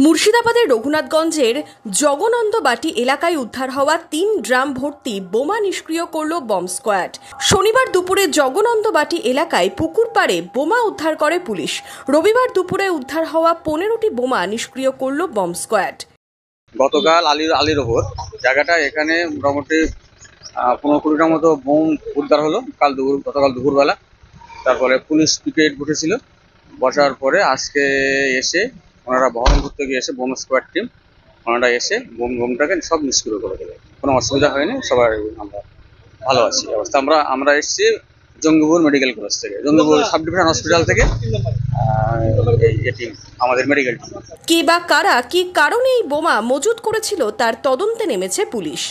মুর্শিদাবাদের রঘুনাথগঞ্জের জগনন্দবাটি এলাকায় উদ্ধার হওয়া ৩ ড্রাম ভর্তি বোমা নিষ্ক্রিয় করল বম্ব স্কোয়াড। শনিবার দুপুরে জগনন্দবাটি এলাকায় পুকুর পাড়ে বোমা উদ্ধার করে পুলিশ। রবিবার দুপুরে উদ্ধার হওয়া ১৫টি বোমা নিষ্ক্রিয় করল বম্ব স্কোয়াড। গতকাল আলির ওপর জায়গাটা এখানে মোটামুটি ১৫-২০টার মতো বোম উদ্ধার হলো গতকাল দুপুরবেলা। তারপরে পুলিশ পিকেট বসেছিল, বসার পরে আজকে এসে ওনারা বহরমপুর থেকে এসে বোম স্কোয়াড টিম ওনারা এসে বোমটাকে সব নিষ্ক্রিয় করে দেবে। কোনো অসুবিধা হয়নি, সবাই আমরা ভালো আছি অবস্থা। আমরা এসেছি জঙ্গিপুর মেডিকেল কলেজ থেকে, জঙ্গিপুর সাব ডিভিশন হসপিটাল থেকে এই টিম, আমাদের মেডিকেল টিম। কে বা কারা কি কারণে এই বোমা মজুত করেছিল তার তদন্তে নেমেছে পুলিশ।